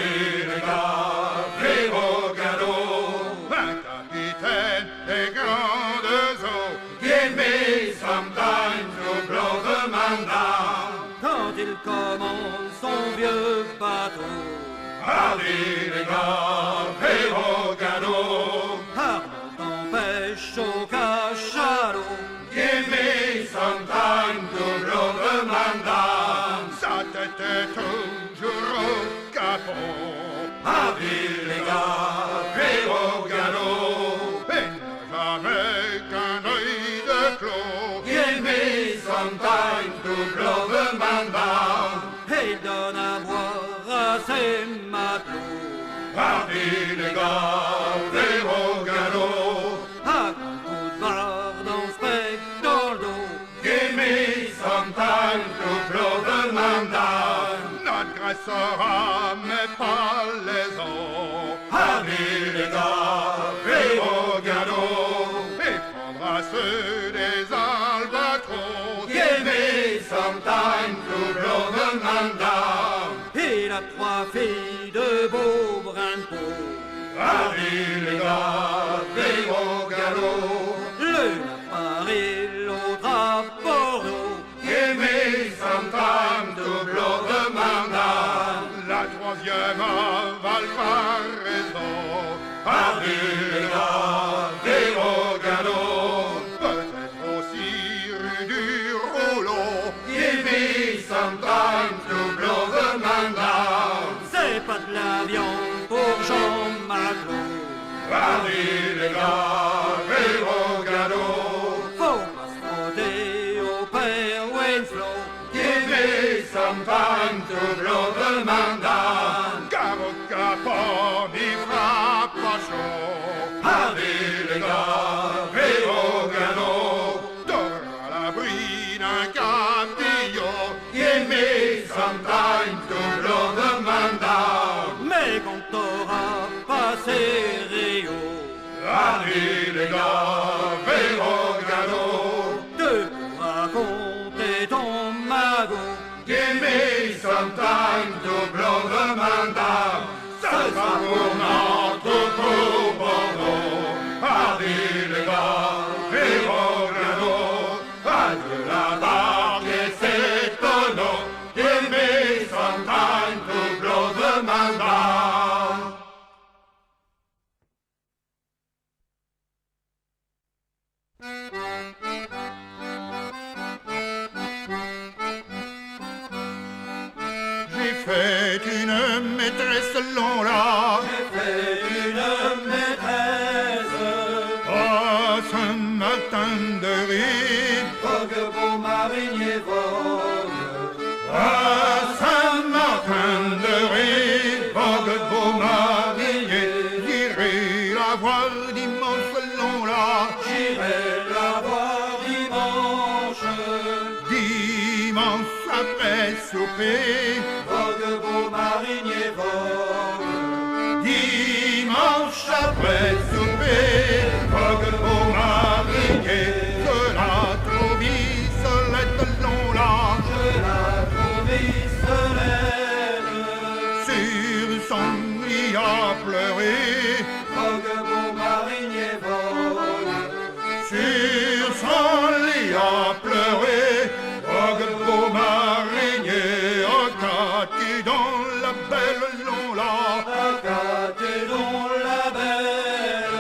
Hardy les gars, pris au galop. Un capitaine des grandes eaux. Give me some time to blow the man down. Quand il commande son vieux bateau, Hardy les gars, pris au galop. Armand empêche au cachalot. Give me some time to blow the man down. Sa tête est toujours au capot. Hardy les gars, pris au galop. Et n'a jamais qu'un œil de clos. Give me some time to blow the man down. Et il donne à boire à ses matelots. Hardy les gars, pris au galop. À grands coups de barre dans ce bec dans le dos. Give me some time to blow the man down. Notre grâce sera, mais pas les eaux. Hardy les gars, pris au galop. Et prendra ceux des albatros. Give me some time to blow the man down. Il a trois filles de beaux brins de peau. Hardy les gars, pris au galop. L'une à Paris, l'autre à Bordeaux. Give me some time to blow the man down. La troisième à Valparaiso. Hardy les gars, pris au galop. Peut-être aussi rue du Rouleau. Give me some time to blow the man down. C'est pas de la viande pour Jean Maclot. Hardy les gars, pris au galop. Faut pas se frotter au père Winslow. Give me some time to blow the man down. Car au capot n'y fera pas chaud. Hardy les gars, pris au galop. Dors à l'abri d'un capillot. Give me some time to blow the man down. Mais quand t'auras passé Rio, Hardy les gars, pris au galop. te pourras raconter ton magot. Give me some time to blow the man down. Ça sera pour Nantes ou pour Bordeaux. Hardy les gars, pris au galop. Adieu la barque et ses tonneaux. Give me some time to blow the man down. J'ai fait une maîtresse Lola. Fais une maîtresse, À Saint-Martin de Ré. vogue beau marinier vogue. À Saint-Martin de Ré. Vogue beau marinier. J'irai la voir dimanche Lola. J'irai la voir dimanche, Dimanche après souper. vogue beau marinier vogue. Dimanche après souper, vogue beau marinier, je la trouve isolette Lola, Je la trouve solenne, sur son lit à pleurer, vogue beau marinier vogue. sur son lit à pleurer, vogue beau marinier, oh qu'as-tu dans la belle Lola, Qu'as-tu donc la belle,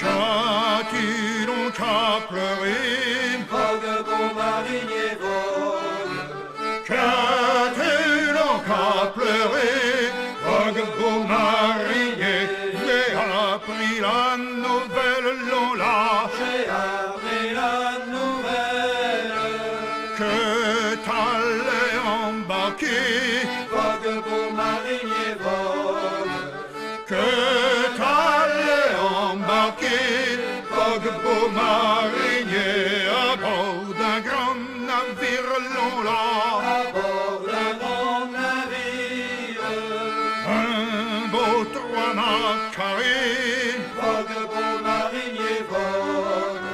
qu'as-tu donc à pleurer? vogue beau marinier vogue. Qu'as-tu donc à pleurer, vogue beau marinier? J'ai appris la nouvelle Lola, J'ai appris la nouvelle, que t'allais embarquer, vogue beau marinier vogue. que t'allais embarquer, vogue beau marinier, à bord d'un grand navire Lola. À bord d'un grand navire, Un beau trois-mâts carré, vogue beau marinier vogue.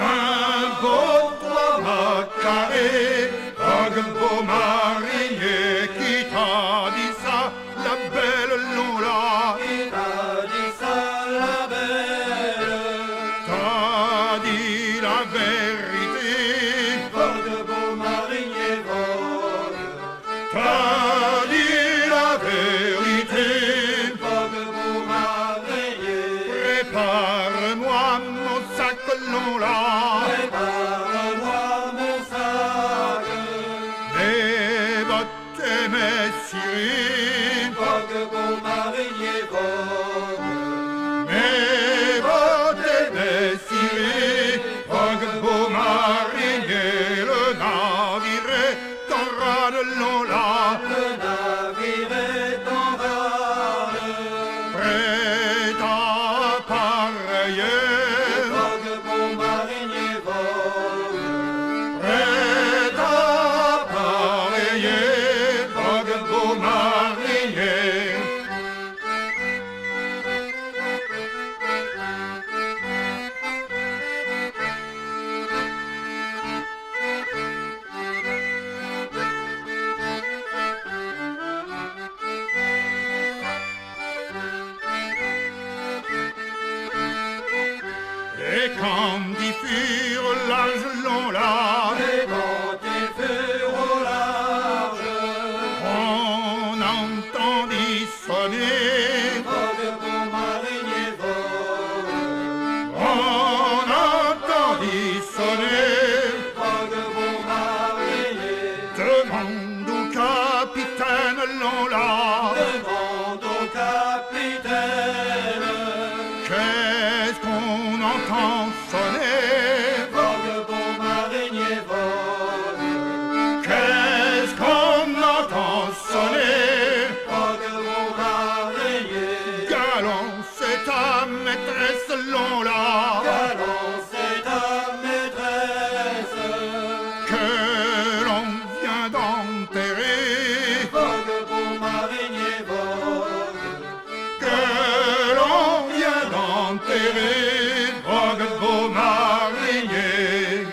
un beau trois-mâts carré, vogue beau marinier, qui t'a dit ça, la belle Prépare-moi mon sac long là, prépare-moi mon sac, mes bottes et mes scieries, vogue beau marinier vogue, mes bottes et mes scieries, vogue beau marinier, le navire est en rade long là, le navire est en rade, prêt à pareiller. vogue beau marinier vogue, Prêt à pareiller, vogue beau marinier. Et quand diffuse l'âge long là, et quand il fut au large, on entendit sonner, vogue beau marinier vogue, on entendit sonner. vogue beau marinier, Demande au capitaine long là, demande au capitaine, qu'est-ce qu'on entend sonner? vogue beau marinier vogue, Qu'est-ce qu'on entend sonner? vogue beau marinier, Galant, c'est ta maîtresse long là, galant c'est ta maîtresse, que l'on vient d'enterrer, vogue beau marinier vogue, que l'on vient d'enterrer, vogue beau marinier.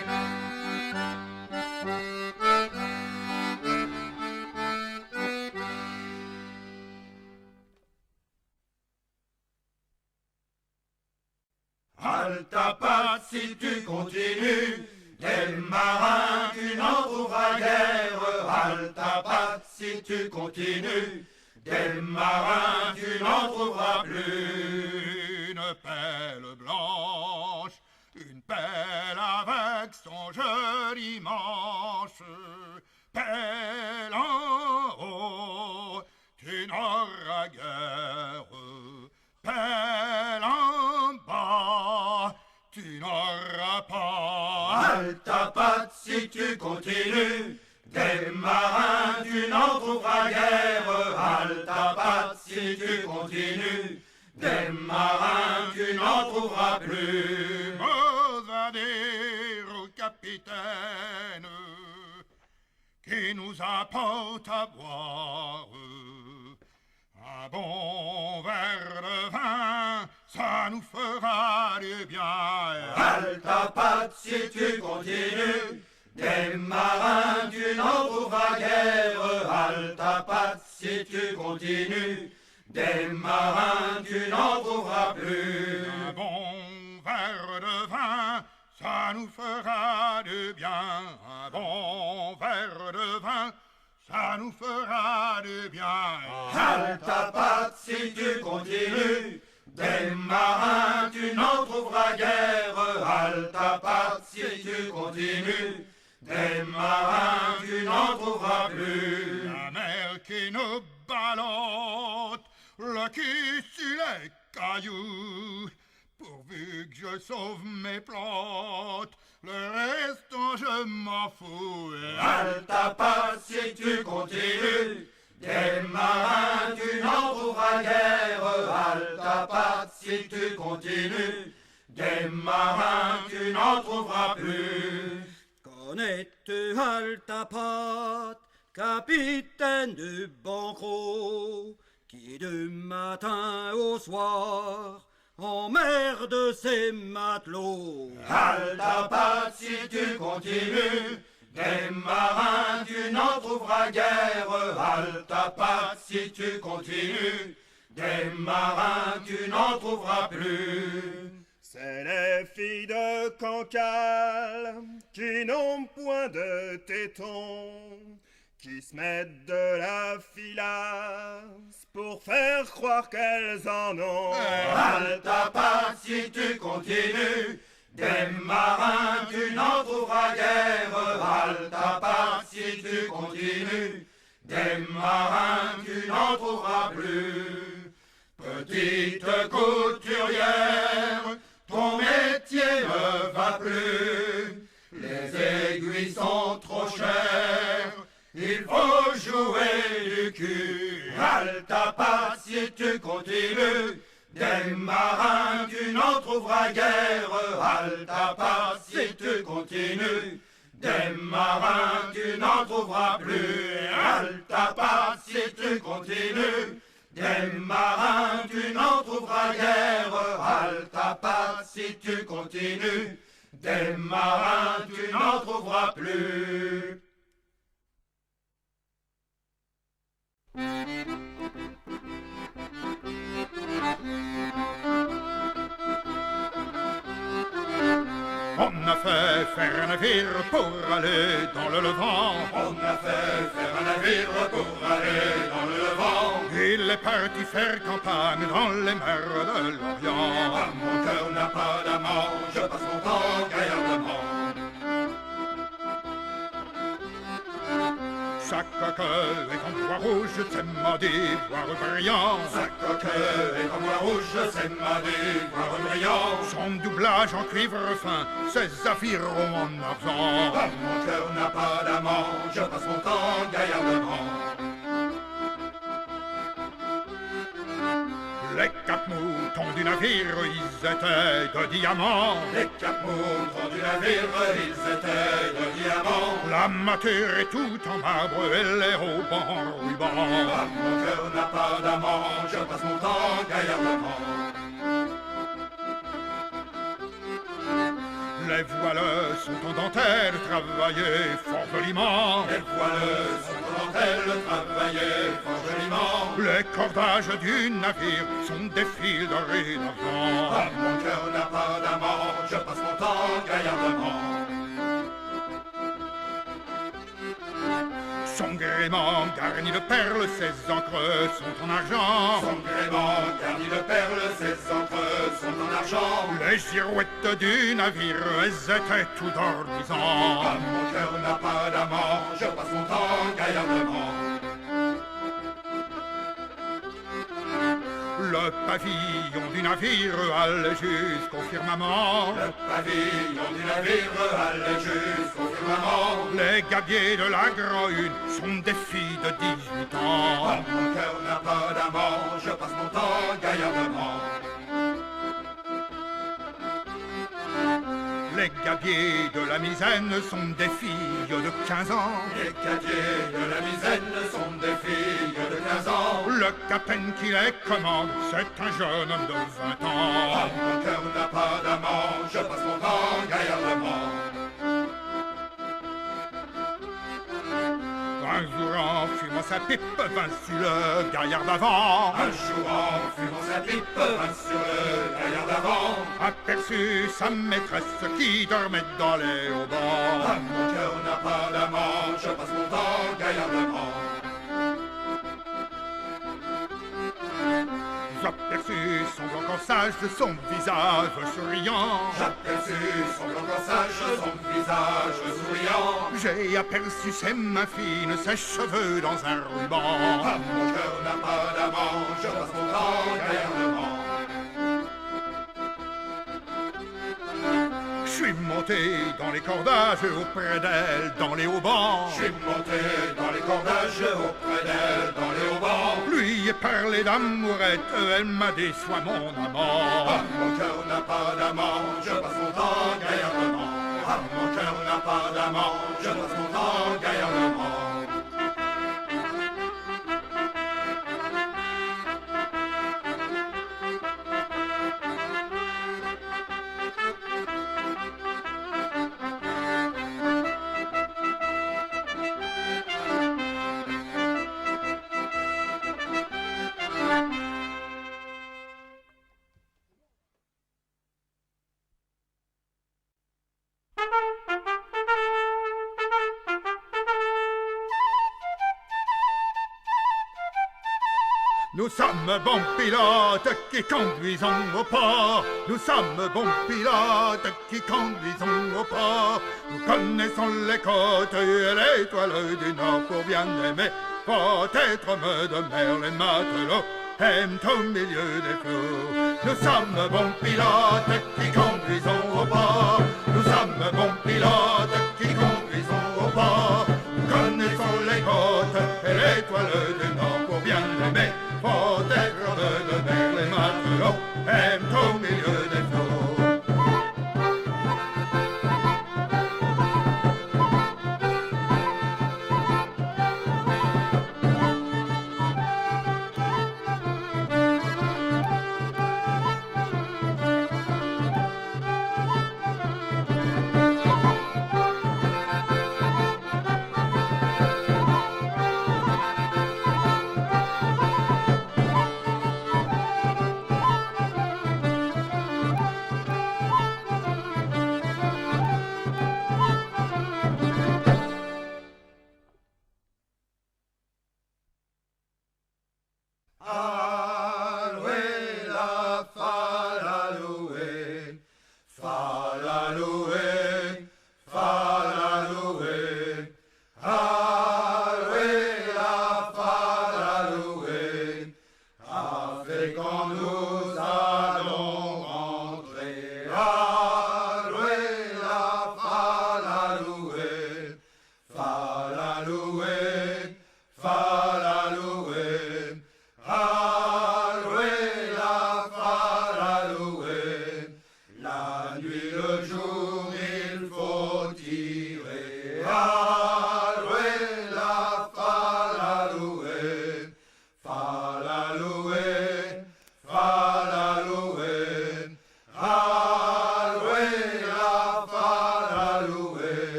Halte à patte si tu continues, des marins tu n'en trouveras guère. Halte à patte si tu continues, des marins tu n'en trouveras plus. Une pelle blanche, une pelle avec son joli manche, pelle en haut, tu n'auras guère, pelle en bas, tu n'auras pas. Halte à patte si tu continues, des marins tu n'en trouveras guère. Halte à patte si tu continues, des marins tu n'en trouveras plus. Mot à dire au capitaine qui nous apporte à boire un bon verre de vin, ça nous fera du bien. Halte à patte si tu continues, des marins tu n'en trouveras guère. Halte à patte si tu continues, des marins tu n'en trouveras plus. Un bon verre de vin, ça nous fera du bien. Un bon verre de vin, ça nous fera du bien. Halte à patte si tu continues, des marins tu n'en trouveras guère. Halte à patte si tu continues, des marins tu n'en trouveras plus. La mer qui nous ballotte, le cul sur les cailloux, pourvu que je sauve mes plantes, le reste je m'en fous. Halte à patte si tu continues, des marins tu n'en trouveras guère. Halte à patte si tu continues, des marins tu n'en trouveras plus. connais-tu halte à patte, capitaine du banquereau, qui du matin au soir emmerde ses matelots. Halte à patte si tu continues, des marins tu n'en trouveras guère. Halte à patte si tu continues, des marins tu n'en trouveras plus. C'est les filles de Cancale qui n'ont point de tétons, qui se mettent de la filasse pour faire croire qu'elles en ont. Halte à patte si tu continues. Des marins, tu n'en trouveras guère. Halte à part si tu continues. Des marins, tu n'en trouveras plus. Petite couturière, ton métier ne va plus. Les aiguilles sont trop chères, il faut jouer du cul. Halte à part si tu continues. Des marins, tu n'en trouveras guère. Halte à part si tu continues. Des marins, tu n'en trouveras plus. Halte à part si tu continues. Des marins, tu n'en trouveras guère. Halte à part si tu continues. Des marins, tu n'en trouveras plus. On a fait faire un navire pour aller dans le Levant. On a fait faire un navire pour aller dans le Levant. Il est parti faire campagne dans les mers de l'Orient. Ah, mon cœur n'a pas d'amant, je passe mon temps gaillardement. Sa coque est en bois rouge, c'est m'a d'ivoire brillant. Sa coque est en bois rouge, c'est m'a d'ivoire brillant. Son doublage en cuivre fin, ses zéphyrs en argent. Ah, mon cœur n'a pas d'amant, je passe mon temps gaillardement. Les quatre moutons du navire, ils étaient de diamants. Les quatre moutons du navire, ils étaient de diamants. La mâture est tout en marbre et les haubans en ruban. Ah, mon cœur n'a pas d'amant, je passe mon temps gaillardement. Les voiles sont en dentelle, travaillées fort joliment. Les voiles sont en dentelle, travaillées fort joliment. Les cordages du navire sont des fils d'or et d'argent. Ah, mon cœur n'a pas d'amant, je passe mon temps gaillardement. Son gréement garni de perles, ses encres sont en argent. Son gréement garni de perles, ses encres sont en argent. Les girouettes du navire, elles étaient tout d'or luisant. Ah, mon cœur n'a pas d'amant, je passe mon temps gaillardement. Le pavillon du navire allait jusqu'au firmament. Le pavillon du navire allait jusqu'au firmament. Les gabiers de la Grand-Une sont des filles de 18 ans. Ah, mon cœur n'a pas d'amant, je passe mon temps gaillardement. Les gabiers de la Misaine sont des filles de 15 ans. Les gabiers de la Misaine sont des filles de 15 ans. Le capitaine qui les commande, c'est un jeune homme de 20 ans. Ah, mon cœur n'a pas d'amant, je passe mon temps gaillardement. Un jour en fumant sa pipe, vint sur le gaillard d'avant. Un jour en fumant sa pipe, vint sur le gaillard d'avant. Aperçut sa maîtresse qui dormait dans les haubans. Ah, mon cœur n'a pas d'amant, je passe mon temps gaillardement. J'aperçus son blanc corsage, son visage souriant. J'aperçus son blanc corsage, son visage souriant. J'ai aperçu ses mains fines, ses cheveux dans un ruban. Ah, mon cœur n'a pas d'amant, je passe mon temps gaillardement. Je suis monté dans les cordages auprès d'elle, dans les haubans. Je suis monté dans les cordages auprès d'elle, dans les haubans. Lui ai parlé d'amourette, elle m'a dit sois mon amant. Ah, mon cœur n'a pas d'amant, je passe mon temps gaillardement. Ah, mon cœur n'a pas d'amant, je passe mon temps gaillardement. Nous sommes bons pilotes qui conduisons au port. Nous sommes bons pilotes qui conduisons au port. Nous connaissons les côtes et l'étoile du Nord. Pour bien aimer, faut être homme de mer. Les matelots aiment au milieu des flots. Nous sommes bons pilotes qui conduisons au port. Nous sommes bons pilotes qui conduisons au port. Nous connaissons les côtes et l'étoile du Nord. Pour bien aimer, faut être homme de mer. Les matelots aiment au milieu des flots.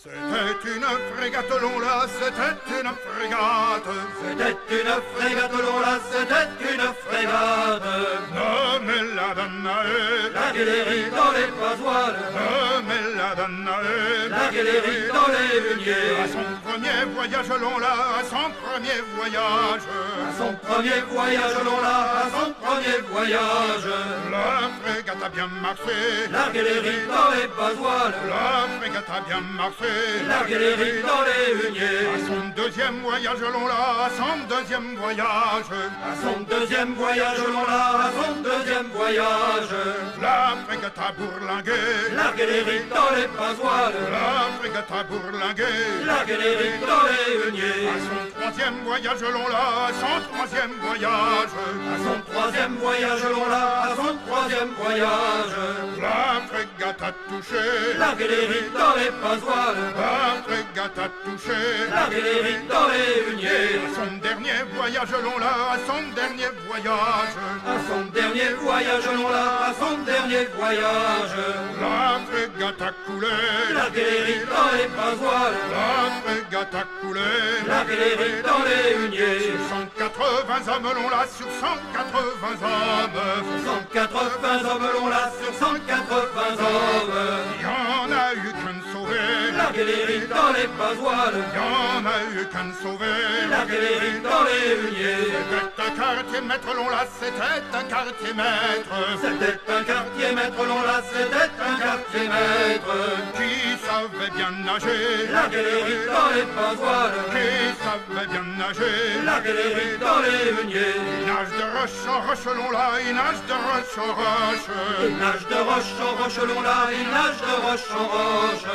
C'était une frégate long là, c'était une frégate. C'était une frégate long là, c'était une frégate. Nommez la Danae, La galerie dans les pasoires, nommez la Danae, la galerie dans les huniers. à son premier voyage long là, à son premier voyage. À son premier voyage long là, à son premier voyage. La frégate a bien marché, La galerie dans les pasoires, la frégate a bien marché. la galerie dans les huniers. À son deuxième voyage long là, à son deuxième voyage. À son deuxième voyage long là, à son deuxième voyage. La frégate a bourlingué, La galerie dans les pasoires, la frégate a bourlingué. la galerie dans les huniers. À son troisième voyage long là, à son troisième voyage. À son troisième voyage long là, à son troisième voyage. La frégate a touché, La galerie dans les pasoires, la frégate frégate a touché. larguer les rides dans les huniers. À son dernier voyage, l'on l'a, à son dernier voyage. À son dernier voyage, l'on l'a, à son dernier voyage. La frégate a coulé. Larguer les rides dans les basoiles. La frégate a coulé. Larguer les rides dans les huniers. 180 hommes, l'on l'a, sur 180 hommes. 180 hommes, l'on l'a, sur 180 hommes. Il y en a eu qu'un sauvé. Larguer les rides dans les basoiles. Il y en a eu qu'un sauvé. Larguer les rides dans les huniers. C'était un quartier maître, l'on l'a, c'était un quartier maître. C'était un quartier maître, l'on l'a, c'était un quartier maître. Qui savait bien nager. Larguer les rides dans les basoiles. Qui savait bien nager. Larguer les rides dans les huniers. Il nage de roche en roche, l'on l'a, il nage de roche en roche. Il nage de roche en roche, l'on l'a, il nage de roche en roche.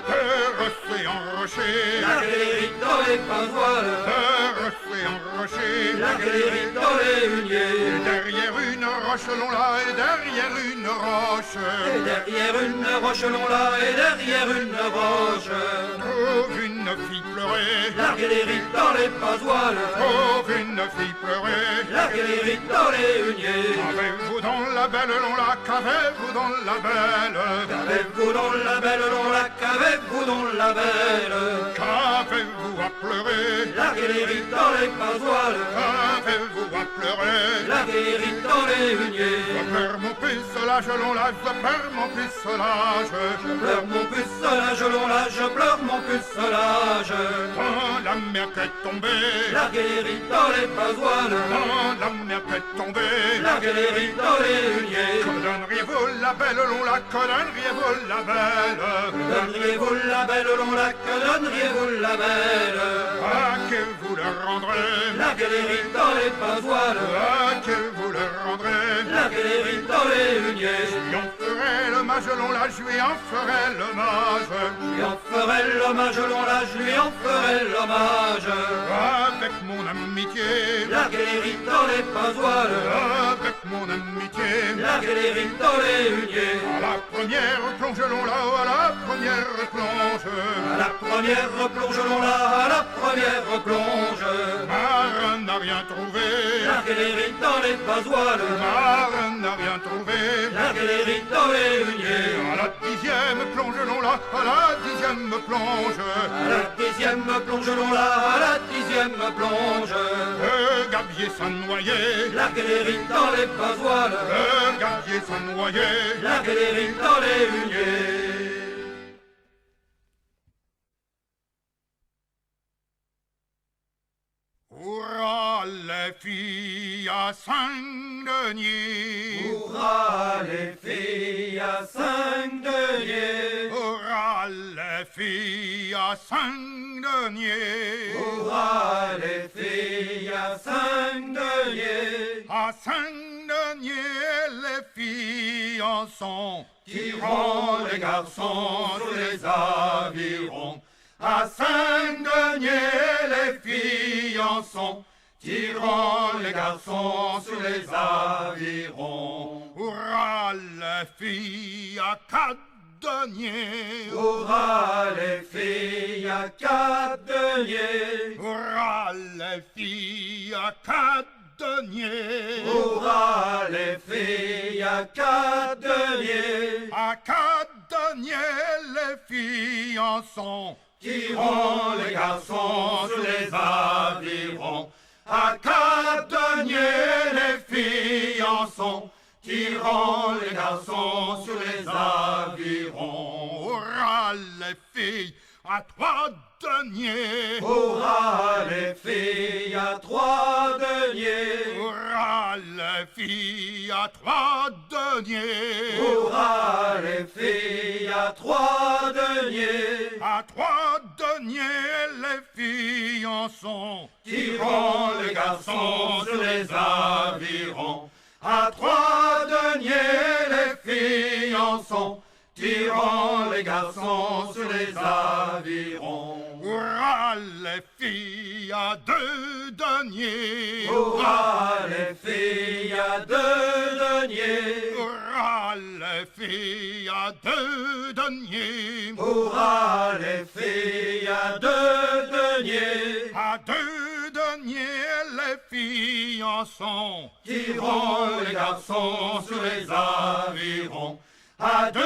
De rocher en rocher. Larguer les rides dans les basoiles. De rocher en rocher. Larguer les rides dans les huniers. Et derrière une roche, l'on l'a, et derrière une roche. Et derrière une roche, l'on l'a, et derrière une roche. Trouve une fille pleurer. Larguer les rides dans les basoiles. Trouve une fille pleurer. Larguer les rides dans les huniers. Qu'avez-vous dans la belle, l'on l'a, qu'avez-vous dans la belle. Qu'avez-vous dans la belle, l'on l'a, qu'avez-vous dans la belle. Qu'avez-vous à pleurer. Larguer les rides dans les basoiles. Qu'avez-vous à pleurer. Larguer les rides dans les huniers. Je perds mon pucelage, l'on l'a, je perds mon pucelage. Je pleure mon pucelage, l'on l'a, je pleure mon pucelage. Quand la mer est tombée. Larguer les rides dans les basoiles. Quand la mer est tombée. Larguer les rides dans les huniers. Que donneriez-vous la belle, l'on l'a, que donneriez-vous la belle. Donneriez-vous la belle, l'on l'a, que donneriez-vous la belle. À qui vous le rendrez. Larguer les rides dans les basoiles. À qui vous le rendrez. Larguer les rides dans les huniers. Je lui en ferai l'hommage, l'on l'a, je lui en ferai l'hommage. Je lui en ferai l'hommage, l'on l'a, je lui en ferai l'hommage. Avec mon amitié. Larguer les rides dans les basoiles. Avec mon amitié. Larguer les rides dans les huniers. À la première plonge, l'on l'a, à la première plonge. À la première plonge, l'on l'a, à la première plonge. Marin n'a rien trouvé. Larguer les rides dans les basoiles. Marin n'a rien trouvé. Larguer les rides dans les huniers. À la 10e plonge, l'on l'a, à la 10e plonge. À la 10e plonge, l'on l'a, à la 10e plonge. Le gabier s'en noyait. Larguer les rides dans les basoiles. Le gabier s'en noyait. Larguer les rides dans les huniers. Hurrah les filles à Saint-Denis. Hurrah les filles à Saint-Denis. Hurrah les filles à Saint-Denis. Hurrah les filles à Saint-Denis. À Saint-Denis les filles en sont, Tirant les garçons sous les avirons. à Saint-Denis les filles en sont, Tirant les garçons sous les avirons. hurrah les filles à Cap-Denier. Hurrah les filles à Cap-Denier. Hurrah les filles à Cap-Denier. Hurrah les filles à Cap-Denier. À Cap-Denier les filles en sont, Tirant les garçons sous les avirons. à Cap-Denier les filles en sont, Tirant les garçons sous les avirons. hurrah les filles à Trois-Deniers. Hurrah les filles à Trois-Deniers. Hurrah les filles à Trois-Deniers. Hurrah les filles à Trois-Deniers. À Trois-Deniers les filles en sont, Tirant les garçons sous les avirons. À Trois-Deniers les filles en sont. Tirant les garçons sous les avirons. hurrah les filles à Deux-Deniers. Hurrah les filles à Deux-Deniers. Hurrah les filles à 2 deniers. Hurrah, les filles à 2 deniers. À 2 deniers, les filles en sont. Tirons les garçons sur les avirons. À 2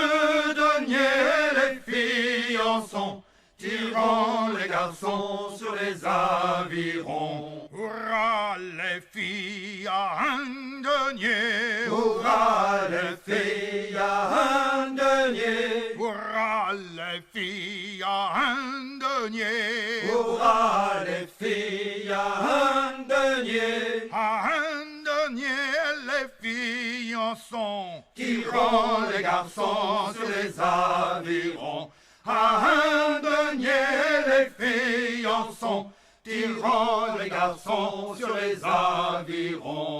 deniers, les filles en sont. Tirons les garçons sur les avirons. Hurrah, les filles à 1 denier. Hurrah, les filles à 1 denier. Hurrah, les filles à 1 denier. Hurrah, les filles à 1 denier. À 1 denier, les filles en sont. Tirons les garçons sur les avirons. À 1 denier, les filles en sont. Tirons les garçons sur les avirons.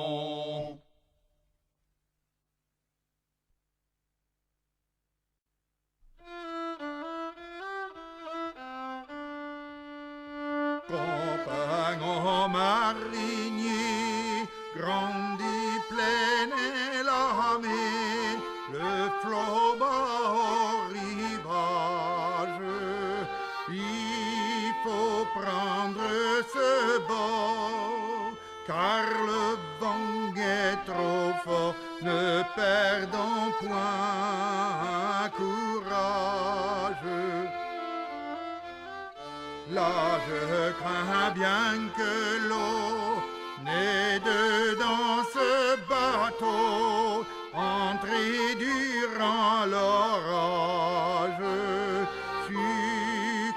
Compagnon marinier, grandit plein et l'armée, le flot bat au rivage. Il faut prendre ce bord, car le vent est trop fort, ne perdons point courage. Là, je crains bien que l'eau n'est dedans ce bateau, entré durant l'orage. Su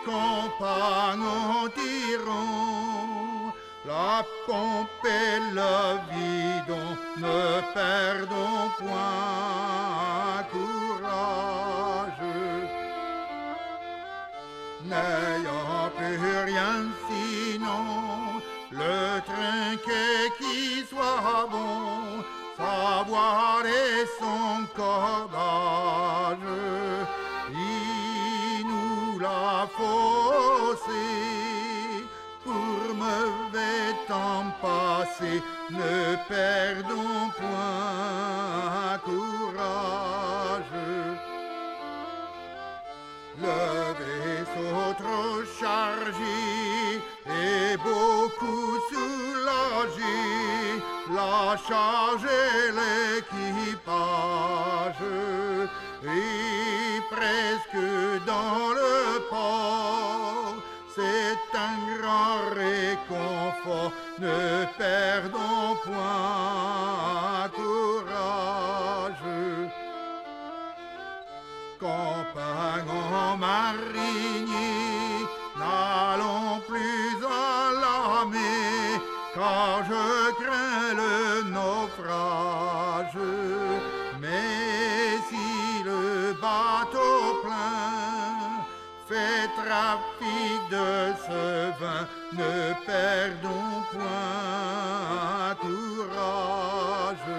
compagnon tirons la pompe et le bidon, ne perdons point courage. N'ayant plus rien sinon le trinquet qui soit bon, savoir et son cordage, il nous l'a faussé pour mauvais temps passé, ne perdons point courage. Le vaisseau trop chargé et beaucoup soulagé, la charge et l'équipage, et presque dans le port, c'est un grand réconfort, ne perdons point courage. Compagnon marinier, n'allons plus à la mer, car je crains le naufrage. Mais si le bateau plein fait trafic de ce vin, ne perdons point courage.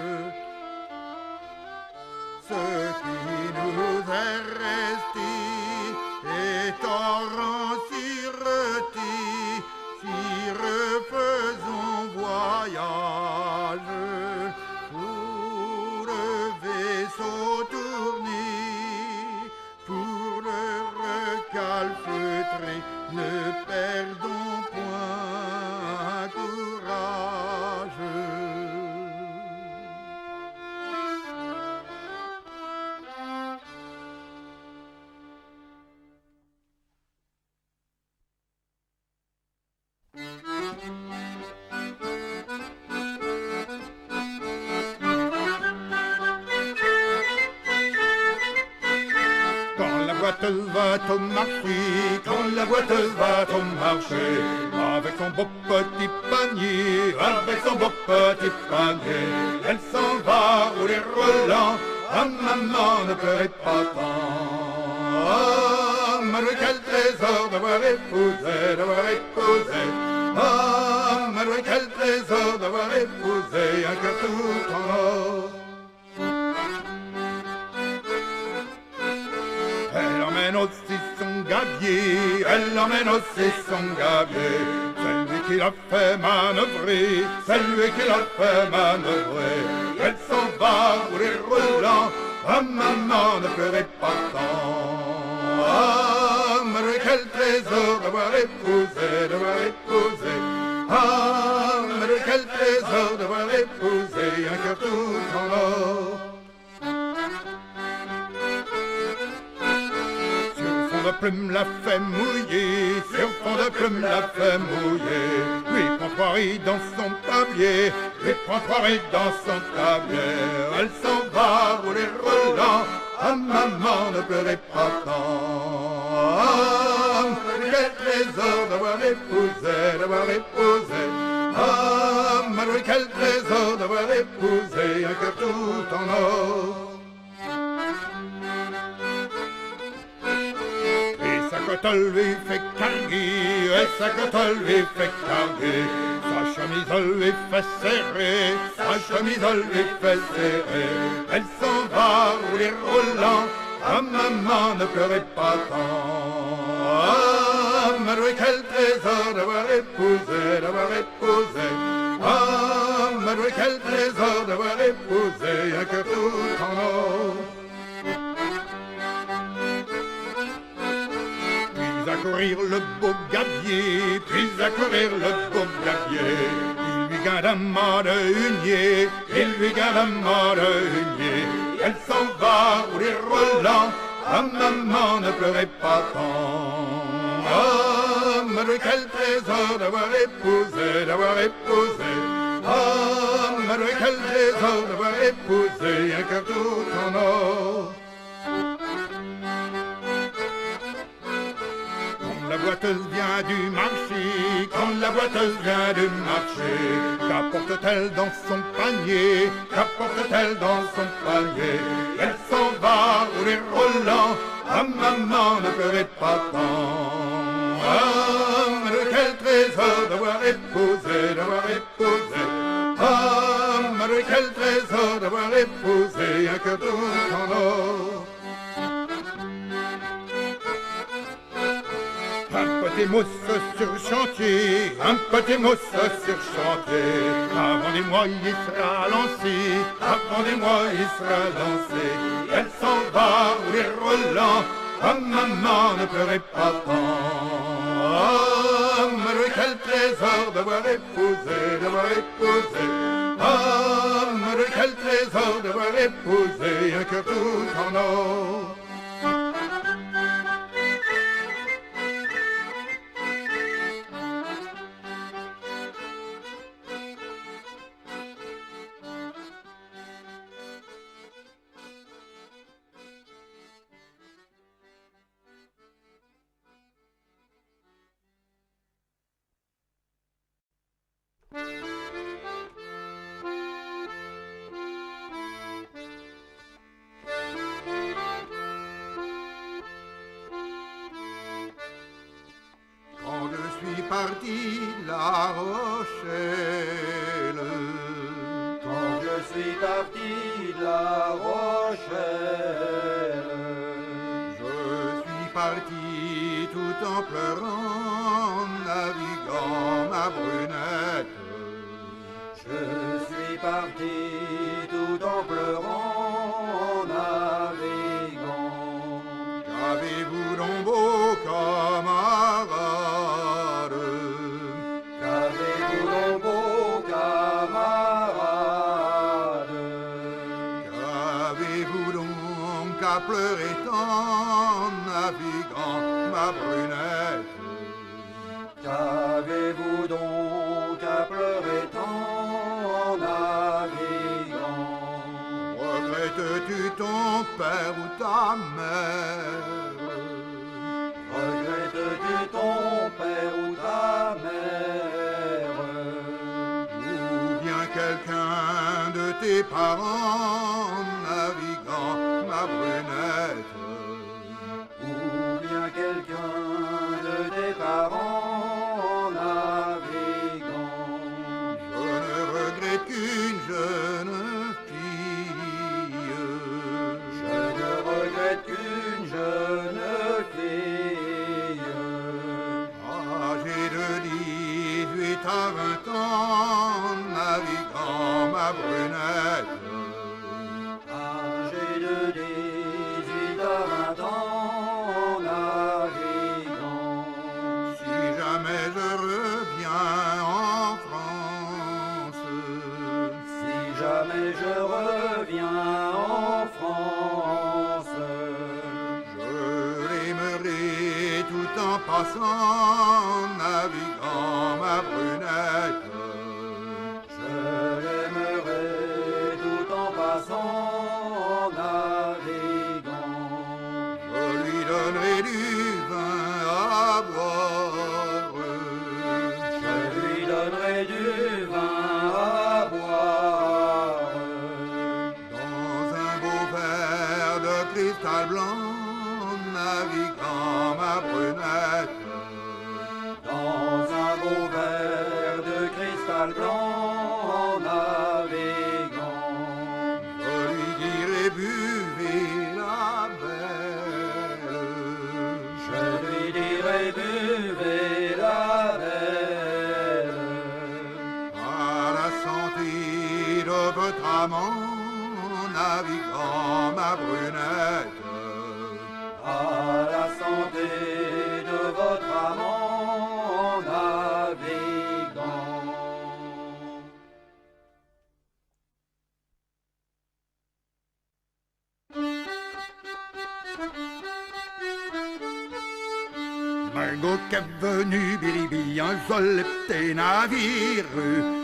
Ce qui nous est resté est torrent sireté, si refaisons voyage. Pour le vaisseau tourné, pour le recalfeutrer, ne perdons point courage. Quand la boîte va au marché, quand la boîte va au marché, avec son beau petit panier, avec son beau petit panier, elle s'en va rouler roulant, ah maman ne pleurez pas tant. Ah, malgré quel trésor d'avoir épousé, ah, malgré quel trésor d'avoir épousé un cœur tout en or. Elle emmène aussi son gabier, elle emmène aussi son gabier, celui qui l'a fait manœuvrer, celui qui l'a fait manœuvrer. Elle s'en va rouler roulant, Ah maman, ne pleurez pas tant. Ah, mais quel trésor d'avoir épousé. Ah, mais quel trésor d'avoir épousé un cœur tout en or. Sur fond de plume la fait mouiller, sur fond de plume la fait mouiller. Lui prend 3 rides dans son tablier, lui prend 3 rides dans son tablier. Elle s'en va rouler roulant. Ah maman, ne pleurez pas tant. Ah, quel trésor d'avoir épousé. Ah, Marie, quel trésor d'avoir épousé un cœur tout en or. Et sa cotte lui fait carguer, et sa cotte lui fait carguer. Sa chemise lui fait serrer, sa chemise lui fait serrer. Elle s'en va rouler roulant. Ah maman, ne pleurez pas tant. Ah, Marie, quel trésor d'avoir épousé. Ah, Marie, quel trésor d'avoir épousé un cœur tout en or. Puis à courir le beau gabier, il lui garde un mot de hunier, Elle s'en va rouler roulant. Ah maman, ne pleurez pas tant. Ah, Marie, quel trésor d'avoir épousé. Ah, Marie, quel trésor d'avoir épousé un cœur tout en or. La boiteuse vient du marché, quand la boiteuse vient du marché, qu'apporte-t-elle dans son panier, Elle s'en va rouler roulant. Ah maman, ne pleurez pas tant. Ah, mais quel trésor d'avoir épousé. Ah, mais quel trésor d'avoir épousé un cœur tout en or. Un petit mousse sur chantier, Avant des mois il sera lancé, Elle s'en va rouler roulant. Ah maman, ne pleurez pas tant. Ah, mais quel trésor d'avoir épousé. Ah, mais quel trésor d'avoir épousé un cœur tout en or. Quand je suis parti de La Rochelle, je suis parti tout en pleurant, naviguant ma brunette. Je suis parti tout en pleurant, naviguant. Qu'avez-vous donc beau camarade? Qu'avez-vous donc beau camarade? Qu'avez-vous donc à pleurer tant, naviguant ma brunette? Qu'avez-vous donc à pleurer tant, naviguant? Regrettes-tu ton père ou ta mère? Regrettes-tu ton père ou ta mère? Ou bien quelqu'un de tes parents, naviguant ma brunette? Ou bien quelqu'un de tes parents, naviguant? Je ne regrette qu'une jeune fille. Je ne regrette qu'une jeune fille. Âgée de 18 à 20 ans, naviguant ma brunette. Âgée de passant, naviguant ma brunette. Je l'aimerai tout en passant, naviguant. Je lui donnerai du vin à boire. Je lui donnerai du vin à boire. Dans un beau verre de cristal blanc, naviguant ma brunette. Dans un beau verre de cristal blanc, naviguant. Je lui dirai buvez la belle. Je lui dirai buvez la belle. À la santé de votre amant, naviguant ma brunette. À la santé de votre amant, naviguant. Margot qu'est venu Biribi, un joli petit navire.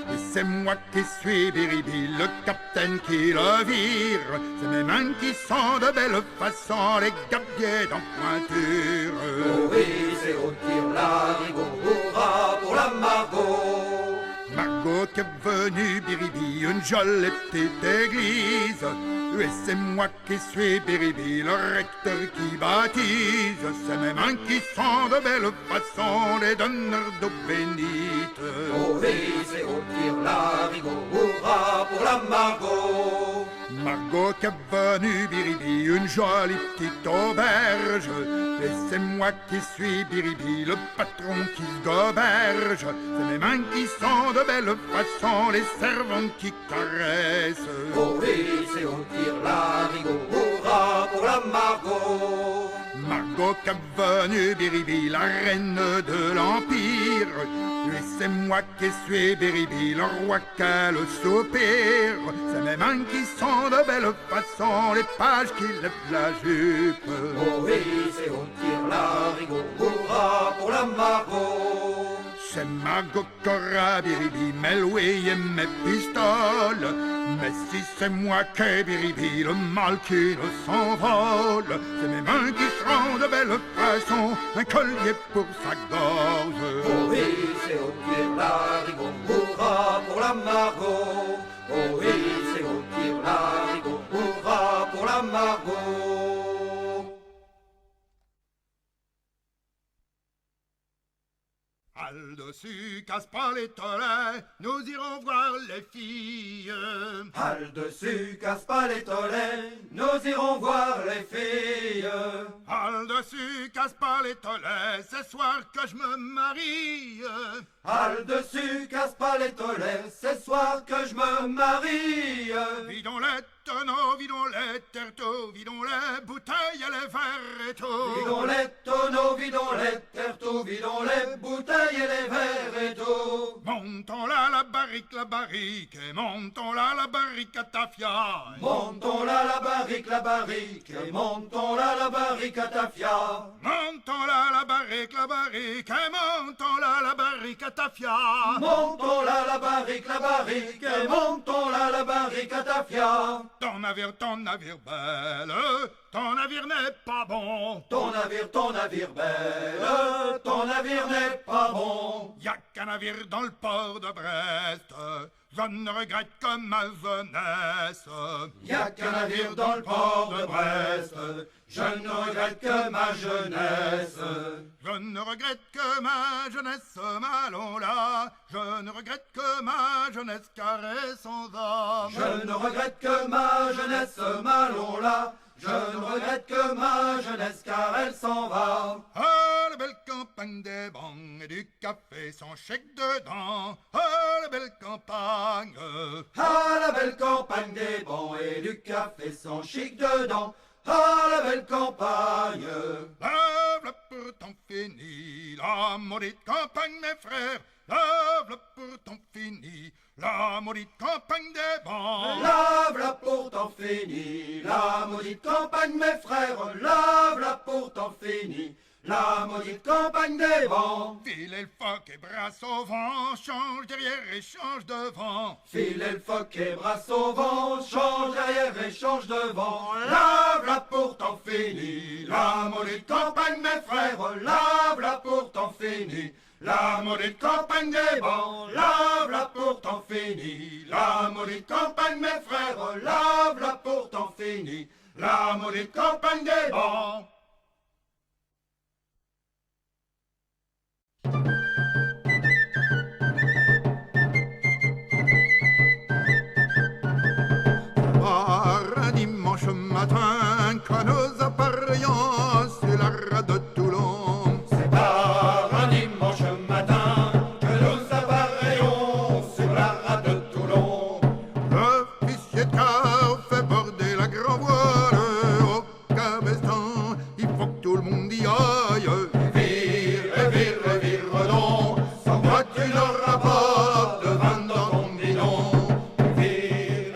Et c'est moi qui suis Biribi, le capitaine qui le vire. C'est mes mains qui sont de belle façon, les gabiers en pointure. Oh oui, c'est au tir l'arigot, hurrah pour la Margot. Margot qui est venue Biribi, une jolie petite église. Et c'est moi qui suis Biribi, le recteur qui baptise. C'est mes mains qui sont de belle façon, les donneurs d'eau bénite. Oh oui, c'est au tir l'arigot, hurrah pour la Margot. Margot qui est venue Biribi, une jolie petite auberge. Et c'est moi qui suis Biribi, le patron qui se goberge. C'est mes mains qui sont de belle façon, les servantes qui caressent. Oh oui, c'est au tir l'arigot, hurrah pour la Margot. Margot qui est venue Biribi, la reine de l'Empire. Et c'est moi qui suis Biribi, le roi qu'elle soupire. C'est mes mains qui sont de belle façon, les pages qui lèvent la jupe. Oh oui, c'est au tir l'arigot, hurrah pour la Margot. C'est Margot qu'aura Biribi, mes louis et mes pistoles. Mais si c'est moi qui ai Biribi, le mal qui ne s'envole. C'est mes mains qui seront de belle façon, un collier pour sa gorge. Oh oui, c'est au tir l'arigot, hurrah pour la Margot. Oh oui, c'est au tir l'arigot, hurrah pour la Margot. Al-dessus, casse pas les tolets, nous irons voir les filles. Halle dessus, casse pas les tolets, nous irons voir les filles. Al-dessus, casse pas les tolets, c'est soir que je me marie. Halle dessus, casse pas les tolets, c'est soir que je me marie. Vidons les tonneaux, vidons les terreaux, vidons les bouteilles et les verres et tout. Vidons les tonneaux, vidons les terreaux, vidons les bouteilles et les verres et tout. Montons là la barrique, et montons là la barrique à tafia. Montons là la barrique, et montons là la barrique à tafia. Montons là la barrique, et montons là la barrique à tafia. Montons là la barrique, et montons là la barrique à tafia. Ton navire belle, ton navire n'est pas bon. Ton navire belle, ton navire n'est pas bon. Y'a qu'un navire dans le port de Brest, je ne regrette que ma jeunesse. Y'a qu'un navire dans le port de Brest, je ne regrette que ma jeunesse. Je ne regrette que ma jeunesse, allons là. Je ne regrette que ma jeunesse, car elle est sans âme. Je ne regrette que ma jeunesse, allons là. Je ne regrette que ma jeunesse, car elle s'en va. Ah, la belle campagne des bancs et du café sans chèque dedans. Ah, la belle campagne. Ah, la belle campagne des bancs et du café sans chic dedans. Ah, la belle campagne. La pourtant fini, la maudite campagne, mes frères. La pourtant fini, la maudite campagne des bancs. Lave-la pourtant fini, la maudite campagne, mes frères. Lave-la pourtant fini, la maudite campagne des vents. Filet le phoque et brasse au vent, change derrière et change devant. Filet le phoque et brasse au vent, change derrière et change devant. Lave-la pourtant fini, la maudite campagne mes frères, lave-la pourtant fini. La maudite campagne des vents, lave-la pourtant fini. La maudite campagne mes frères, lave-la pourtant fini. La maudite campagne des vents. Un dimanche matin, quand nous appareions sur la rade de Toulon, C'est par un dimanche matin que nous appareions sur la rade de Toulon. l'officier de quart fait border la grand voile au cabestan. Il faut que tout le monde y aille. Vire donc, sans quoi tu n'auras pas de vin dans ton bidon. Vire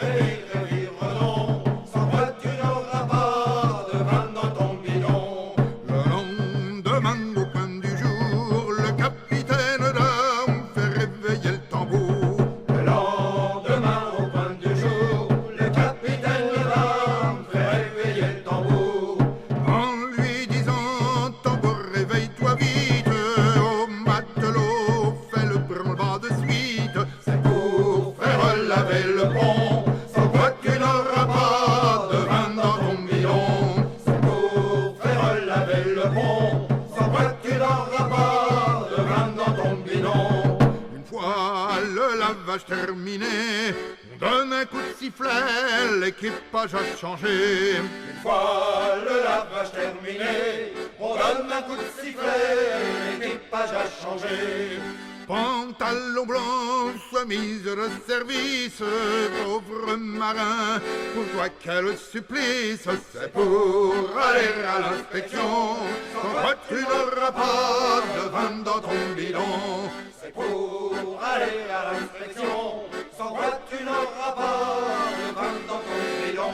donc, sans quoi tu n'auras pas de vin dans ton bidon. Le lendemain, au point du jour, le capitaine d'armes fait réveiller le tambour. Le lendemain, au point du jour, le capitaine de l'arme fait réveiller le tambour. En lui disant, tambour, réveille-toi vite, au matelot, fais le branle-bas de suite. C'est pour faire laver le pont, sans quoi tu n'auras pas de vin dans ton bidon. C'est pour faire laver le pont, sans quoi tu n'auras pas de vin dans ton bidon. Une fois le lavage terminé, on donne un coup de sifflet, l'équipage a changé. Une fois le lavage terminé, on donne un coup de sifflet, l'équipage a changé. Pantalon blanc, chemise de service, pauvre marin, pour toi quel supplice, c'est pour aller à l'inspection, sans quoi tu n'auras pas de vin dans ton bidon. C'est pour aller à l'inspection, sans quoi tu n'auras pas de vin dans ton bidon.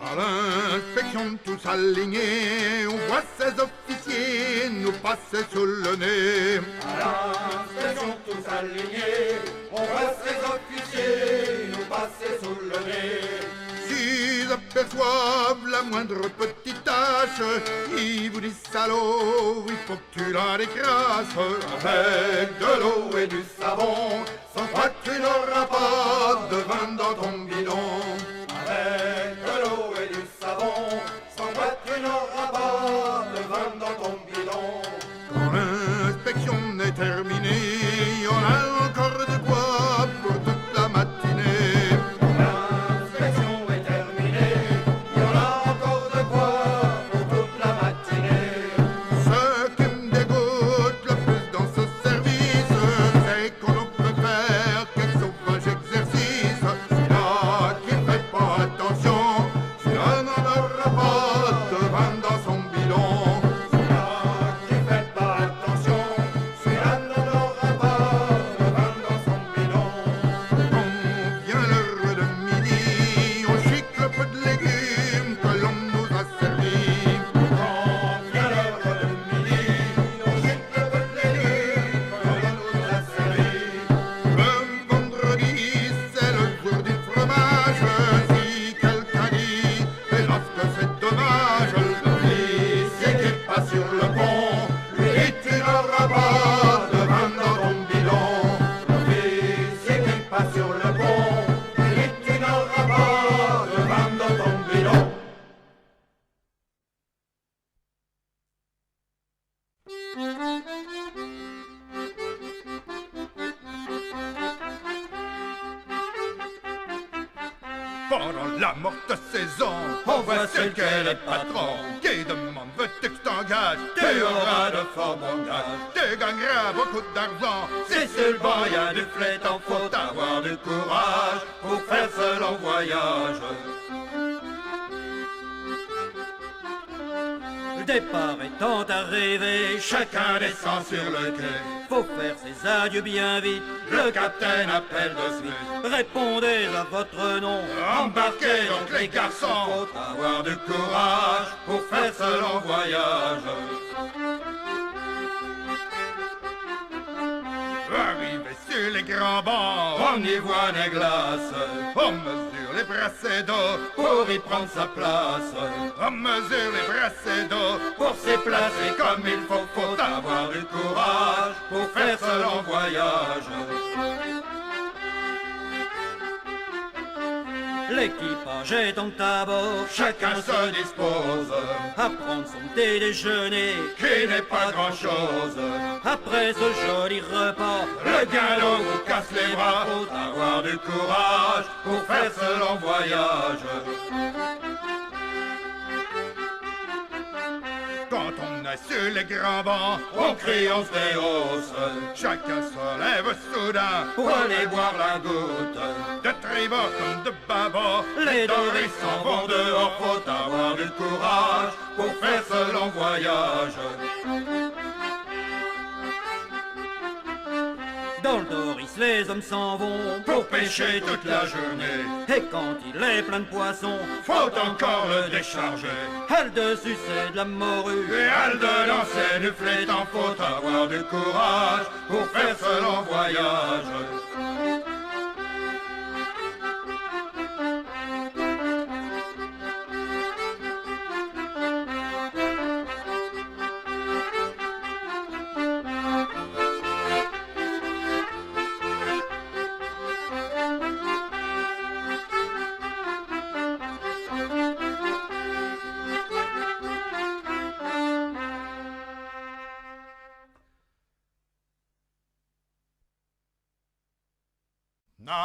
À l'inspection tous alignés, on voit ces officiers nous passer sous le nez. À l'inspection tous alignés, on voit ces officiers nous passer sous le nez. S'ils aperçoivent la moindre petite tache, ils vous disent salaud, il faut que tu la décrasses. Avec de l'eau et du savon, sans quoi tu n'auras pas de vin dans ton bidon. Avec de l'eau et du savon, sans quoi tu n'auras pas de vin dans ton bidon. Quand l'inspection est terminée, il y en a encore de quoi pour toute la matinée. L'inspection est terminée, il y en a encore de quoi pour toute la matinée. Ce qui me dégoûte le plus dans ce service, c'est qu'on ne peut faire quel sauvage exercice. Celui-là qui fait pas attention, celui-là n'en aura pas de vin dans son bidon. Celui-là qui fait pas attention, celui-là n'en aura pas de vin dans son bidon. Quand vient l'heure de midi, on chicle le peu de légumes que l'on nous a servis. Quand vient l'heure de midi, on jette le peu de légumes que l'on nous a servi. Le vendredi, c'est le jour du fromage. Si quelqu'un dit, hélas que c'est dommage, l'officier qui passe sur le pont, lui dit tu n'auras pas de vin dans ton bidon. L'officier qui passe sur le pont, lui dit tu n'auras pas de vin dans ton bidon. Pendant la morte saison, on voit celle qu'elle est patron, qui demande veux-tu que je t'engage, Tu auras de forts bangages. tu gagneras beaucoup d'argent. Si sur le banc y a du flétan, faut avoir du courage pour faire ce long voyage. Le départ étant arrivé, chacun descend sur le quai. Faut faire ses adieux bien vite, le capitaine appelle de suite. Répondez à votre nom, embarquez donc les garçons. Faut avoir du courage pour faire ce long voyage. Arrivé sur les grands bancs, on y voit des glaces, on mesure les brassées d'eau, pour y prendre sa place. on mesure les brassées d'eau. Pour s'y placer comme il faut avoir du courage pour faire ce long voyage. L'équipage est donc à bord, chacun se dispose à prendre son thé déjeuner, qui n'est pas grand-chose. Après ce joli repas, le galop vous casse les bras, faut avoir du courage pour faire ce long voyage. Quand on est sur les grands bancs, On crie, on se déhausse, chacun se lève soudain, pour aller boire la goutte. de tribord comme de bâbord. Les Doris s'en vont dehors, faut avoir du courage pour faire ce long voyage. Dans le Doris, les hommes s'en vont pour pêcher toute la journée. Et quand il est plein de poissons, faut encore le décharger. Al dessus, c'est de la morue, et al dedans, c'est du flétan. Faut avoir du courage pour faire ce long voyage.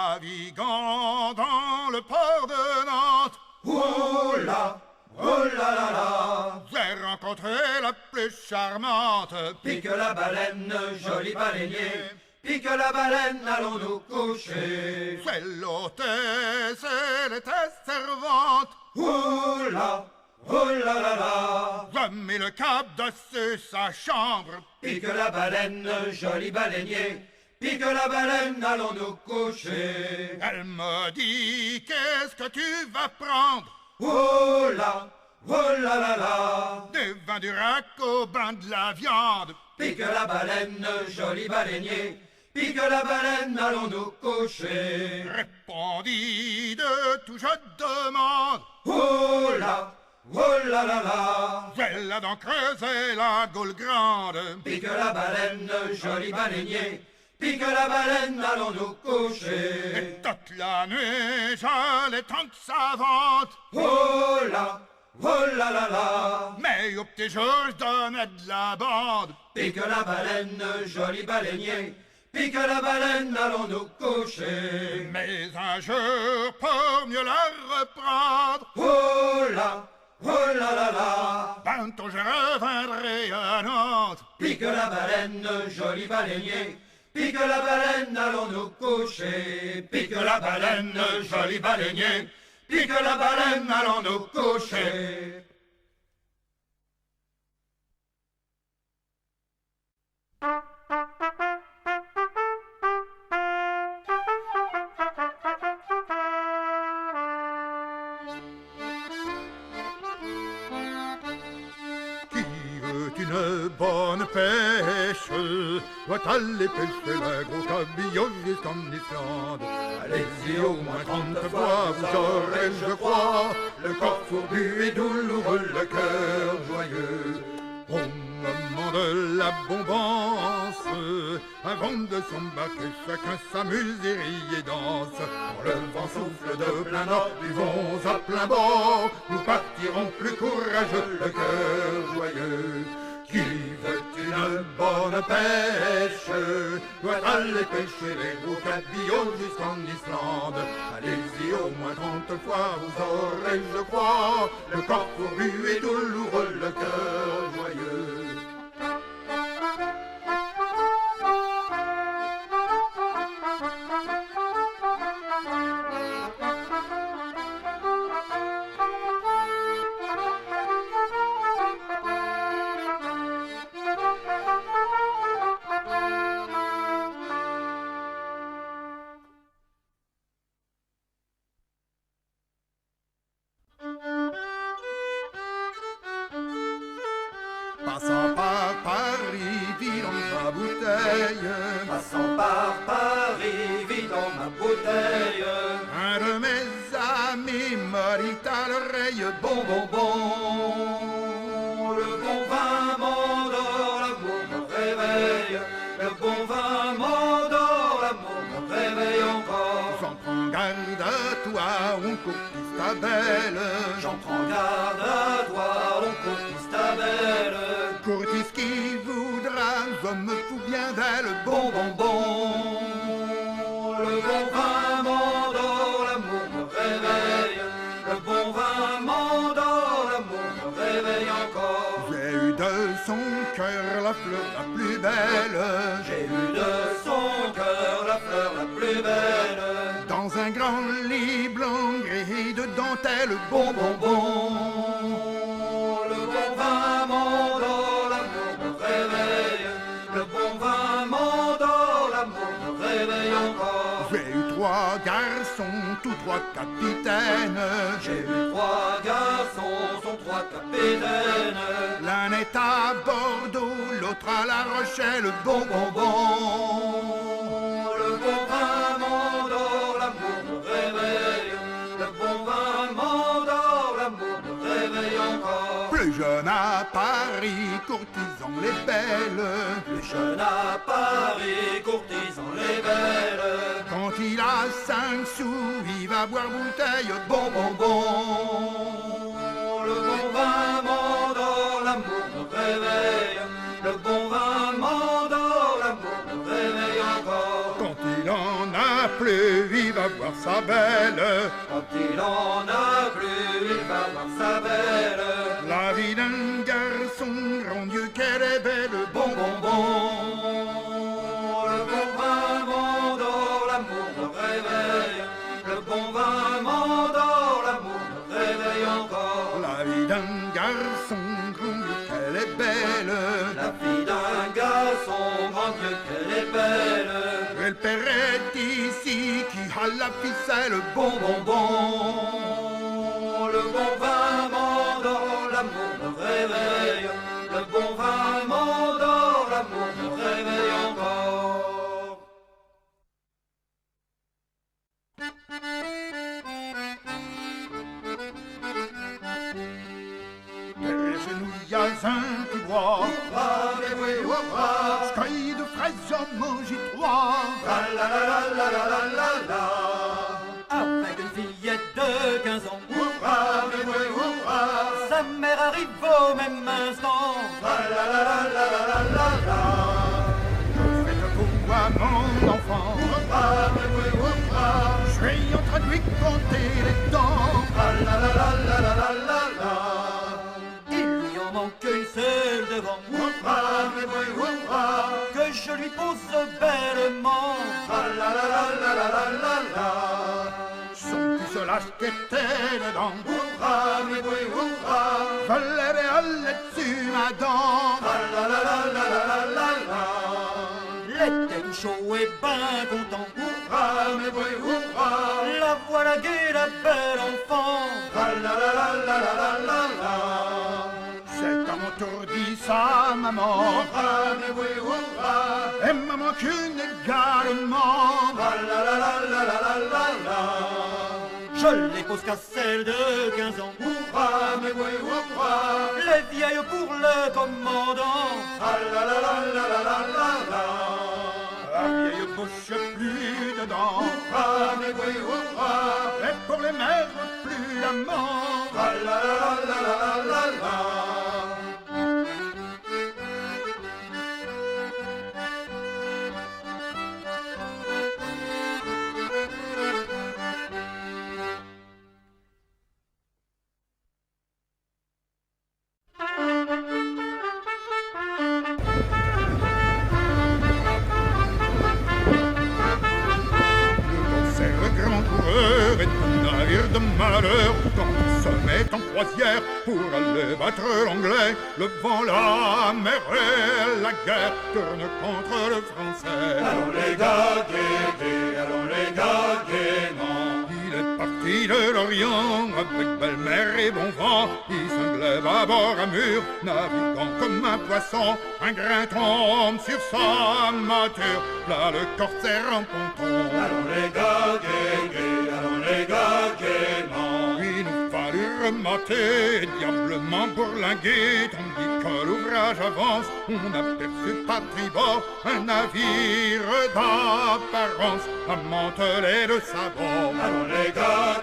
Naviguant dans le port de Nantes, Oh là, oh là là là, j'ai rencontré la plus charmante. pique la baleine, joli baleinier, pique la baleine, allons nous coucher. C'est l'hôtesse, elle était servante. Oh là là là, Je mis le cap dessus sa chambre. pique la baleine, joli baleinier, pique la baleine, allons nous coucher. Elle me dit, qu'est-ce que tu vas prendre? Oh là là là, Du vin, du rack, au bain de la viande. pique la baleine, joli baleinier, pique la baleine, allons nous coucher. Répondit de tout, je demande. Oh là là là, J'ai la dent creusée, la gaule grande. pique la baleine, joli baleinier, pique la baleine, allons nous coucher. Et toute la nuit, j'allais tant que savante. Oh là là là, Mais au petit jour, je donnais de la bande. pique la baleine, joli baleinier, pique la baleine, allons nous coucher. Mais un jour, pour mieux la reprendre, Oh là là là, bientôt je reviendrai à Nantes. pique la baleine, joli baleinier, pique la baleine, allons nous coucher. Pique la baleine, joli baleinier, pique la baleine, allons nous coucher. Qui veut une bonne pêche doit aller pêcher le gros cabillaud jusqu'en Islande. Allez-y au moins 30 fois, vous aurez, je crois, le corps fourbu et douloureux, le cœur joyeux. Au moment de l'abondance, un vent de s'embarquer, chacun s'amuse et rit et danse. Quand le vent souffle de plein nord, buvons à plein bord, nous partirons plus courageux, le cœur joyeux. Qui veut une bonne pêche doit aller pêcher les gros cabillots jusqu'en Islande. Allez-y au moins 30 fois, vous aurez, je crois, le corps fourbu et douloureux, le cœur joyeux. bouteille. Passant par Paris, vidant ma bouteille. Un de mes amis m'a dit à l'oreille, Bon, bon, bon, le bon vin m'endort, l'amour me réveille. Le bon vin m'endort, l'amour me réveille encore. j'en prends garde à toi, on courtise ta belle. J'en prends garde à toi, on courtise ta belle. Courtise qui voudra, je me fous bien d'elle. Bon, bon, bon, le bon vin m'endort, l'amour me réveille. Le bon vin m'endort, l'amour me réveille encore. J'ai eu de son cœur la fleur la plus belle. J'ai eu de son cœur la fleur la plus belle. Dans un grand lit blanc gris de dentelle. Bon, bon, bon, le bon vin m'endort, l'amour me réveille. Le bon vin m'endort, l'amour me réveille encore. J'ai eu 3 garçons, tous 3 capitaines. J'ai eu 3 garçons, sont 3 capitaines. L'un est à Bordeaux, l'autre à La Rochelle. Bon, bon, bon, le bon vin m'endort, l'amour me réveille. Le bon vin m'endort, l'amour me réveille encore. Plus jeune à Paris, courtisant les belles. Plus jeune à Paris, courtisant les belles. Quand il a 5 sous, il va boire bouteille. Bon, bon, bon, le bon vin m'endort, l'amour me réveille. Le bon vin m'endort, l'amour me réveille encore. Quand il en a plus, il va voir sa belle. Quand il en a plus, il va voir sa belle. La vie d'un garçon, grand Dieu qu'elle est belle. Bon, bon, bon, le bon vin m'endort, l'amour me réveille. Le bon vin m'endort, l'amour me réveille encore. La vie d'un garçon, grand Dieu qu'elle est belle. La vie d'un garçon, grand Dieu qu'elle est belle. Et le père est ici qui a la ficelle. Bon, bon, bon, le bon vin m'endort, l'amour me réveille. Le bon vin m'endort, l'amour me réveille encore. Et chez nous y a un petit bois. Ah, mais oui, oh, ah, Je cueille de fraises, j'en mange 3. la la la la la la la la. Avec une fillette de 15 ans, Ah, mais oui, ah. sa mère arrive au même instant. La la la la la la la la. Faites pour moi mon enfant. Ah, mais oui, ah, Je suis en train de lui compter les dents. la la la la la la la la. Il lui en manque une seule devant. Ah, mais oui, ah. Que je lui pose bellement. La la la la la la la la. Son pucelage qui était dedans. Ah, mais oui, ah, Je l'ai allé dessus ma dent. la la la la la la la la. L'était chaud et ben content. Ah, mais oui, ah. La voilà gaie, la belle enfant. La la la la la la la la la. C'est à mon tour dit sa maman. Ah, mais oui, ah, Et maman qu'une également. la la la la la la la la la. Je les pose qu'à celle de 15 ans. Ah, mais oui, ah. Les vieilles pour le commandant. Ah, la la la la la la la la. La vieille bouche plus dedans. Ah, mais oui, ah, Et pour les mères plus d'amant. la la la la la la la la. C'est le grand coureur est un navire de malheur. Quand il se met en croisière pour aller battre l'anglais, le vent, la mer et la guerre tournent contre le français. Allons les gars gaiement. Il est parti pays de l'Orient, avec belle mer et bon vent, il s'enlève à bord à mur, naviguant comme un poisson. Un grain tombe sur sa mâture, là le corsaire en ponton. Allons les gars, allons les gars, gaiement. Il nous fallut remater diablement bourlinguer, tandis que l'ouvrage avance. On aperçut par tribord un navire d'apparence, amantelé de savon. Allons les gars,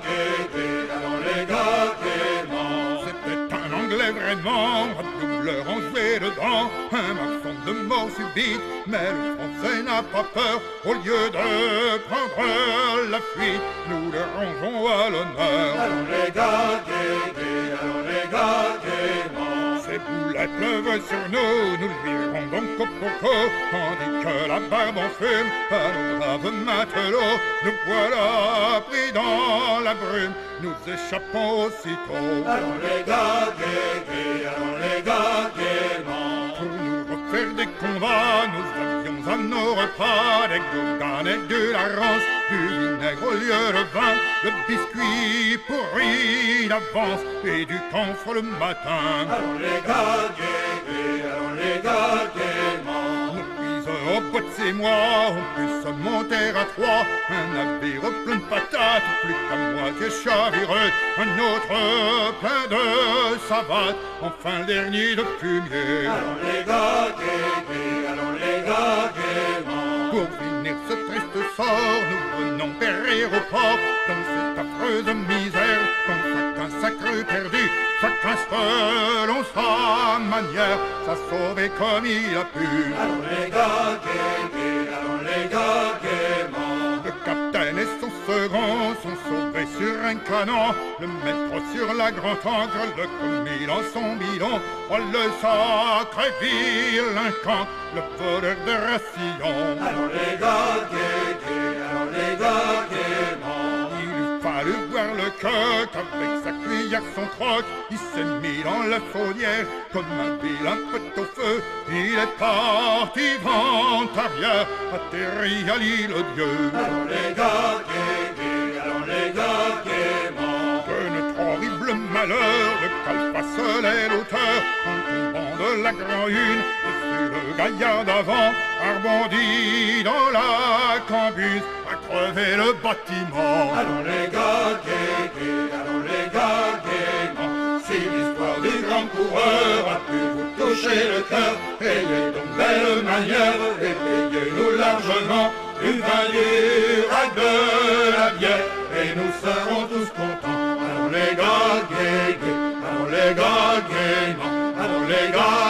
allons les gars, gaiement. C'était un Anglais vraiment, à double rang joué dedans, un marchand de mort subite, mais le Français n'a pas peur. Au lieu de prendre la fuite, nous le rangeons à l'honneur. Allons les gars, allons les gars, gaiement. Ces boulettes pleuvent sur nous, nous lui rendons copoco, tandis que la barbe en fume, à nos braves matelots, nous voilà pris dans la brume, nous échappons aussitôt. Allons les gars, allons les gars, gaiement. Pour nous refaire des combats, nous avions à nos repas des gourganes et de la rance, du vinaigre au lieu de vin, le biscuit pourri d'avance et du camphre le matin. Allons les gars, allons les gars, gaiement. Nous puis au bout de 6 mois, on puisse se monter à 3, un navire plein de patates, plus qu'à moitié chavireux, un autre plein de savates, enfin le dernier de fumier. Allons les gars, allons les gars, gaiement. Pour finir ce triste sort, nous venons périr au port, dans cette affreuse misère, quand chacun sa crue perdue, chacun selon sa manière, s'a sauvé comme il a pu. Allons les gars, allons les gars, gaiement. Le capitaine et son second sont sauvés sur un canon, le maître sur la grande ancre, le commis dans son bidon. Oh le sacré vilain camp, le voleur de Racillon. Allons les gars, allons les gars, gaiement. Il eût fallu voir le coq avec sa cuillère, son croc. Il s'est mis dans la chaudière comme un vilain pot au feu. Il est parti vent arrière, atterri à l'île Dieu. Allons les gars, allons les gars, gaiement. Que notre horrible malheur de calfasselait l'auteur en tombant de la grand-une. Et c'est le gaillard d'avant a rebondi dans la cambuse, a crevé le bâtiment. Allons les gars, allons les gars, gaiement. Si l'histoire du grand coureur a pu vous toucher le cœur, ayez donc belle manière et payez-nous largement du vin, du rack, de la bière, et nous serons tous contents. Allons les gars, allons les gars, gaiement. Allons les gars,